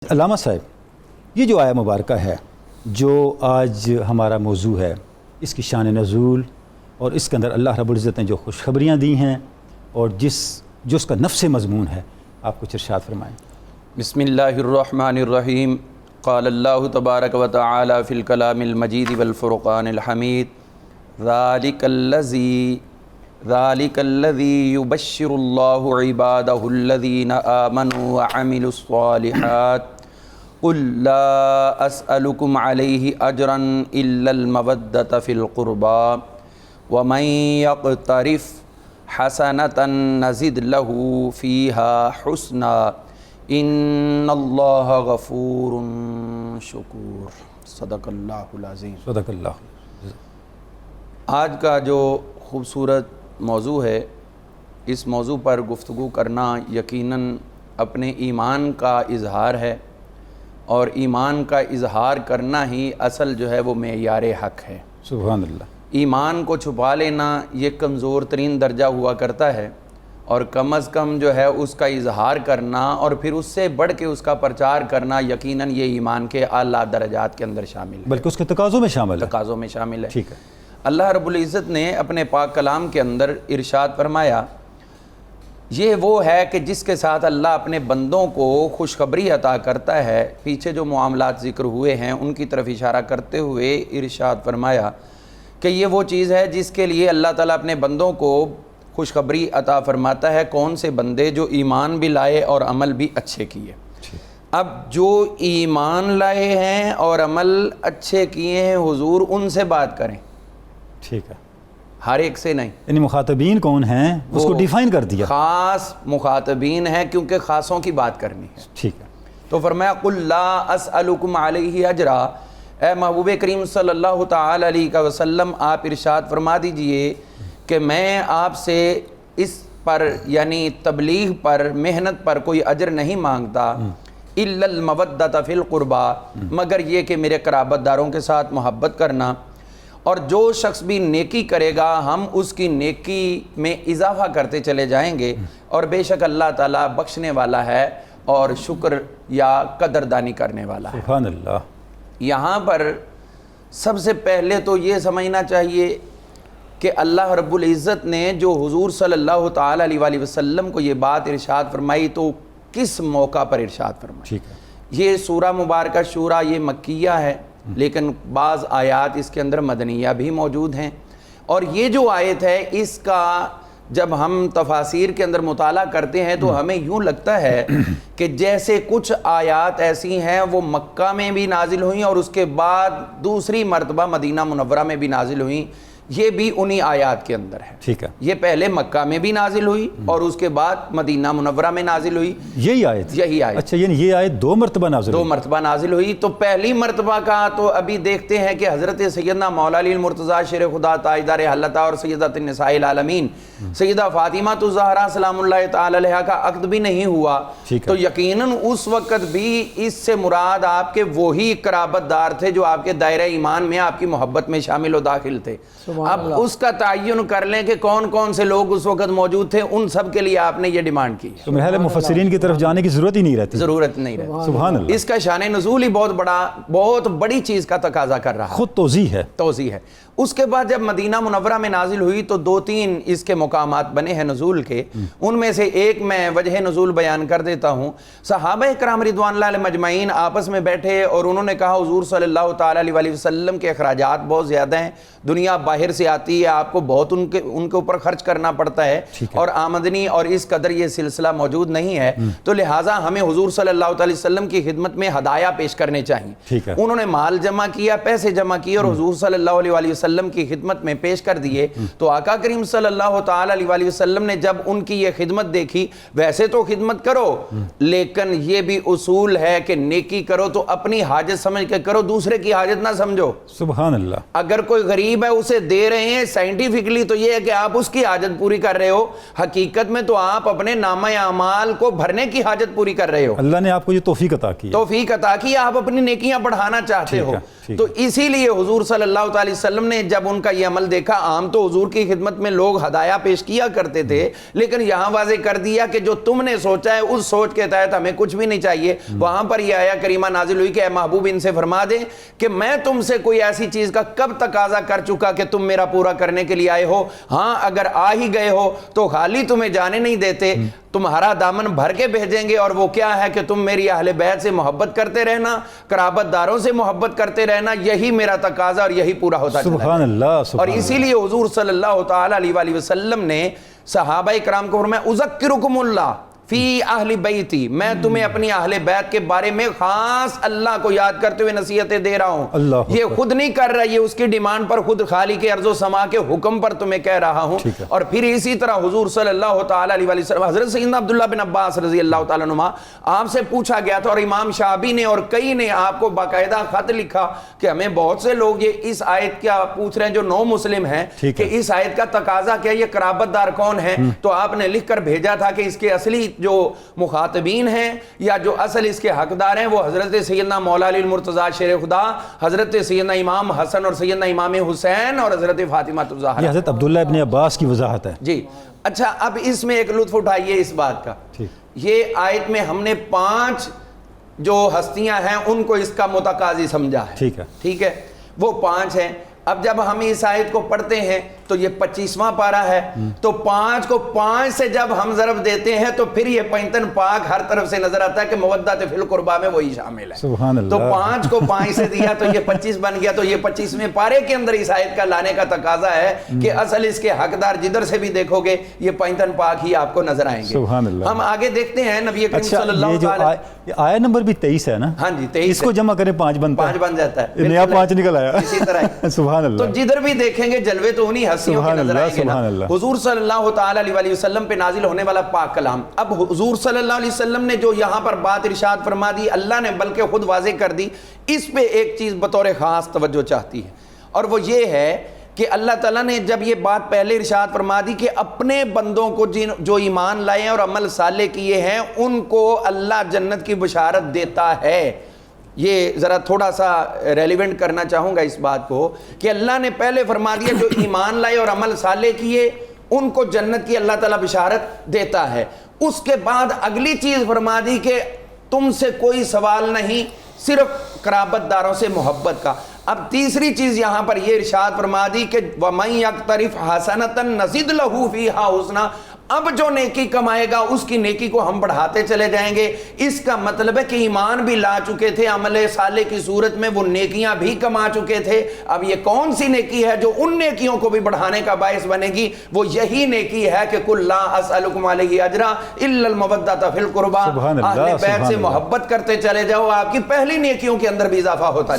علامہ صاحب، یہ جو آیہ مبارکہ ہے جو آج ہمارا موضوع ہے، اس کی شان نزول اور اس کے اندر اللہ رب العزت نے جو خوشخبریاں دی ہیں اور جو اس کا نفس مضمون ہے، آپ کچھ ارشاد فرمائیں۔ بسم اللہ الرحمن الرحیم۔ قال اللہ تبارک و تعالی فی الکلام المجید والفرقان الحمید ذالک الذی یبشر اللہ عبادہ الذین آمنوا وعملوا الصالحات قل لا اسألکم علیہ اجرا الا المودۃ فی القربى ومن یقترف حسنۃ نزد لہ فیہا حسنا ان اللہ غفور شکور۔ صدق اللہ العظیم۔ صدق اللہ۔ آج کا جو خوبصورت موضوع ہے، اس موضوع پر گفتگو کرنا یقیناً اپنے ایمان کا اظہار ہے، اور ایمان کا اظہار کرنا ہی اصل جو ہے وہ معیار حق ہے۔ سبحان اللہ۔ ایمان کو چھپا لینا یہ کمزور ترین درجہ ہوا کرتا ہے، اور کم از کم جو ہے اس کا اظہار کرنا اور پھر اس سے بڑھ کے اس کا پرچار کرنا یقیناً یہ ایمان کے اعلیٰ درجات کے اندر شامل ہے، بلکہ اس کے تقاضوں میں شامل ہے۔ تقاضوں میں شامل ہے۔ ٹھیک ہے۔ اللہ رب العزت نے اپنے پاک کلام کے اندر ارشاد فرمایا، یہ وہ ہے کہ جس کے ساتھ اللہ اپنے بندوں کو خوشخبری عطا کرتا ہے۔ پیچھے جو معاملات ذکر ہوئے ہیں ان کی طرف اشارہ کرتے ہوئے ارشاد فرمایا کہ یہ وہ چیز ہے جس کے لیے اللہ تعالیٰ اپنے بندوں کو خوشخبری عطا فرماتا ہے۔ کون سے بندے؟ جو ایمان بھی لائے اور عمل بھی اچھے کیے۔ اب جو ایمان لائے ہیں اور عمل اچھے کیے ہیں، حضور ان سے بات کریں، ٹھیک ہے، ہر ایک سے نہیں۔ یعنی مخاطبین کون ہیں اس کو ڈیفائن کر دیا۔ خاص مخاطبین ہیں کیونکہ خاصوں کی بات کرنی ہے۔ ٹھیک ہے۔ تو فرمایا قل لا اسألکم علیہ اجرا، اے محبوب کریم صلی اللہ تعالی علیہ وسلم آپ ارشاد فرما دیجئے کہ میں آپ سے اس پر یعنی تبلیغ پر، محنت پر کوئی اجر نہیں مانگتا، الا المودۃ فی القربى، مگر یہ کہ میرے قرابت داروں کے ساتھ محبت کرنا، اور جو شخص بھی نیکی کرے گا ہم اس کی نیکی میں اضافہ کرتے چلے جائیں گے، اور بے شک اللہ تعالیٰ بخشنے والا ہے اور شکر یا قدردانی کرنے والا ہے۔ سبحان اللہ۔ یہاں پر سب سے پہلے تو یہ سمجھنا چاہیے کہ اللہ رب العزت نے جو حضور صلی اللہ تعالی علیہ وآلہ وسلم کو یہ بات ارشاد فرمائی تو کس موقع پر ارشاد فرمائی؟ ٹھیک ہے۔ یہ سورہ مبارکہ شورہ یہ مکیہ ہے، لیکن بعض آیات اس کے اندر مدنیہ بھی موجود ہیں، اور یہ جو آیت ہے اس کا جب ہم تفاسیر کے اندر مطالعہ کرتے ہیں تو ہمیں یوں لگتا ہے کہ جیسے کچھ آیات ایسی ہیں وہ مکہ میں بھی نازل ہوئیں اور اس کے بعد دوسری مرتبہ مدینہ منورہ میں بھی نازل ہوئیں، یہ بھی انہی آیات کے اندر ہے۔ ٹھیک ہے۔ یہ پہلے مکہ میں بھی نازل ہوئی اور اس کے بعد مدینہ منورہ میں نازل ہوئی، یہی آیت؟ یہی آیت۔ اچھا، یعنی یہ آیت دو مرتبہ نازل دو ہوئی؟ مرتبہ نازل ہوئی۔ تو پہلی مرتبہ کا تو ابھی دیکھتے ہیں کہ حضرت سیدنا مولا علی المرتضیٰ شیر خدا تاجدار حلتہ اور سیدۃ النساء العالمین سیدہ فاطمہ الزہرا سلام اللہ تعالی علیہا کا عقد بھی نہیں ہوا، تو یقیناً اس وقت بھی اس سے مراد آپ کے وہی قرابت دار تھے جو آپ کے دائرہ ایمان میں آپ کی محبت میں شامل و داخل تھے۔ اب اس کا تعین کر لیں کہ کون کون سے لوگ اس وقت موجود تھے، ان سب کے لیے آپ نے یہ ڈیمانڈ کی، تو میرے خیال ہے مفسرین کی طرف جانے کی ضرورت ہی نہیں رہتی۔ ضرورت نہیں رہتی۔ سبحان اللہ۔ اس کا شان نزول ہی بہت بڑی چیز کا تقاضا کر رہا ہے، خود توضیح ہے۔ توضیح ہے۔ اس کے بعد جب مدینہ منورہ میں نازل ہوئی تو دو تین اس کے مقامات بنے ہیں نزول کے، ان میں سے ایک میں وجہ نزول بیان کر دیتا ہوں۔ صحابہ کرام رضوان اللہ علیہ مجمعین آپس میں بیٹھے اور انہوں نے کہا حضور صلی اللہ تعالی علیہ وآلہ وسلم کے اخراجات بہت زیادہ ہیں، دنیا باہر سے آتی ہے، آپ کو بہت ان کے اوپر خرچ کرنا پڑتا ہے، اور آمدنی اور اس قدر یہ سلسلہ موجود نہیں ہے، تو لہٰذا ہمیں حضور صلی اللہ علیہ وسلم کی خدمت میں ہدایہ پیش کرنے چاہیے۔ انہوں نے مال جمع کیا، پیسے جمع کیے اور حضور صلی اللہ علیہ وآلہ وسلم کی خدمت میں پیش کر دیے۔ تو آقا کریم صلی اللہ تعالی علیہ وآلہ وسلم نے جب ان کی یہ خدمت دیکھی، ویسے تو خدمت کرو لیکن یہ بھی اصول ہے کہ نیکی کرو تو اپنی حاجت سمجھ کے کرو، دوسرے کی حاجت نہ سمجھو۔ سبحان اللہ۔ اگر کوئی غریب ہے اسے دے دے رہے ہیں سائنٹیفکلی تو یہ ہے کہ آپ اس کی حاجت پوری کر رہے ہو، حقیقت میں تو آپ اپنے نامہ اعمال کو بھرنے کی حاجت پوری کر رہے ہو. اللہ نے آپ کو یہ توفیق عطا کی، توفیق عطا کی، آپ اپنی نیکیاں بڑھانا چاہتے ہو. تو اسی لیے حضور صلی اللہ تعالی وسلم نے جب ان کا یہ عمل دیکھا، عام تو حضور کی خدمت میں لوگ ہدایہ پیش کیا کرتے تھے، لیکن یہاں واضح کر دیا کہ جو تم نے سوچا ہے اس سوچ کے تحت ہمیں کچھ بھی نہیں چاہیے. وہاں پر یہ آیہ کریمہ نازل ہوئی کہ اے محبوب ان سے فرما دے کہ میں تم سے کوئی ایسی چیز کا کب تقاضا کر چکا کہ تم میرا پورا کرنے کے لیے آئے ہو؟ ہاں اگر آ ہی گئے ہو تو خالی تمہیں جانے نہیں دیتے، تمہارا دامن بھر کے بھیجیں گے. اور وہ کیا ہے کہ تم میری اہل بیت سے محبت کرتے رہنا، قرابت داروں سے محبت کرتے رہنا، یہی میرا تقاضا اور یہی پورا ہوتا چلا. سبحان اللہ. اور اسی لیے حضور صلی اللہ تعالی علیہ وآلہ وسلم نے صحابہ کرام کو فرمایا اذکرکم اللہ فی اہل بیتی، میں تمہیں اپنی اہل بیت کے بارے میں خاص اللہ کو یاد کرتے ہوئے نصیحتیں دے رہا ہوں. یہ خود نہیں کر رہا، یہ اس کی ڈیمانڈ پر خود خالق ارض و سما کے حکم پر تمہیں کہہ رہا ہوں. اور پھر اسی طرح حضور صلی اللہ تعالی علیہ وسلم، حضرت سیدنا عبداللہ بن عباس رضی اللہ تعالیٰ عنہما، آپ سے پوچھا گیا تھا اور امام شعبی نے اور کئی نے آپ کو باقاعدہ خط لکھا کہ ہمیں بہت سے لوگ یہ اس آیت کیا پوچھ رہے ہیں جو نو مسلم ہیں کہ اس آیت کا تقاضا کیا، یہ قرابت دار کون ہے؟ تو آپ نے لکھ کر بھیجا تھا کہ اس کے اصلی جو مخاطبین ہیں یا جو اصل اس کے حقدار ہیں وہ حضرت سیدنا مولا علی المرتضیٰ شیر خدا، حضرت سیدنا امام حسن اور سیدنا امام حسین اور حضرت فاطمہ الزہرا. یہ حضرت عبداللہ ابن عباس کی وضاحت ہے. جی اچھا، اب اس میں ایک لطف اٹھائیے اس بات کا. یہ آیت میں ہم نے 5 جو ہستیاں ہیں ان کو اس کا متقاضی سمجھا ہے. ٹھیک ہے، وہ 5 ہیں. اب جب ہم اس آیت کو پڑھتے ہیں تو یہ 25واں پارہ ہے، تو 5 کو 5 سے جب ہم ضرب دیتے ہیں تو پھر یہ 55 پاک ہر طرف سے نظر آتا ہے کہ مودت فی القربہ میں وہی شامل ہے. سبحان اللہ. تو 5 کو 5 سے دیا تو یہ 25 بن گیا. تو یہ 25ویں پارے کے اندر اس آیت کا لانے کا تقاضا ہے کہ اصل اس کے حقدار جدھر سے بھی دیکھو گے یہ 55 پاک ہی آپ کو نظر آئیں گے. سبحان اللہ. ہم آگے دیکھتے ہیں نبی کریم صلی اللہ علیہ وسلم. آیت نمبر بھی 23 ہے نا؟ ہاں جی 23. اس کو جمع کریں 5 بنتا ہے، 5 بن جاتا ہے، نیا 5 نکل آیا. اسی طرح سبحان اللہ. تو جدھر بھی دیکھیں گے جلوے تو انہی ہستیوں کے نظر آئیں گے نا. حضور صلی اللہ تعالی علیہ وسلم پہ نازل ہونے والا پاک کلام. اب حضور صلی اللہ علیہ وسلم نے جو یہاں پر بات ارشاد فرما دی، اللہ نے بلکہ خود واضح کر دی. اس پہ ایک چیز بطور خاص توجہ چاہتی ہے اور وہ یہ ہے کہ اللہ تعالیٰ نے جب یہ بات پہلے ارشاد فرما دی کہ اپنے بندوں کو جو ایمان لائے ہیں اور عمل صالح کیے ہیں ان کو اللہ جنت کی بشارت دیتا ہے. یہ ذرا تھوڑا سا ریلیونٹ کرنا چاہوں گا اس بات کو کہ اللہ نے پہلے فرما دیا جو ایمان لائے اور عمل صالح کیے ان کو جنت کی اللہ تعالیٰ بشارت دیتا ہے. اس کے بعد اگلی چیز فرما دی کہ تم سے کوئی سوال نہیں، صرف قرابت داروں سے محبت کا. اب تیسری چیز یہاں پر یہ ارشاد فرما دی کہ وَمَن يَقْتَرِفْ حَسَنَةً نَزِدْ لَهُ فِيهَا حُسْنًا. اب جو نیکی کمائے گا اس کی نیکی کو ہم بڑھاتے چلے جائیں گے. اس کا مطلب ہے کہ ایمان بھی لا چکے تھے، عمل صالح کی صورت میں وہ نیکیاں بھی کما چکے تھے. اب یہ کون سی نیکی ہے جو ان نیکیوں کو بھی بڑھانے کا باعث بنے گی؟ وہ یہی نیکی ہے کہ قُلْ لَا أَسْأَلُكُمْ عَلَيْهِ أَجْرًا إِلَّا الْمَوَدَّةَ فِي الْقُرْبَىٰ. اہل بیت سے محبت کرتے چلے جاؤ، آپ کی پہلی نیکیوں کے اندر بھی اضافہ ہوتا ہے.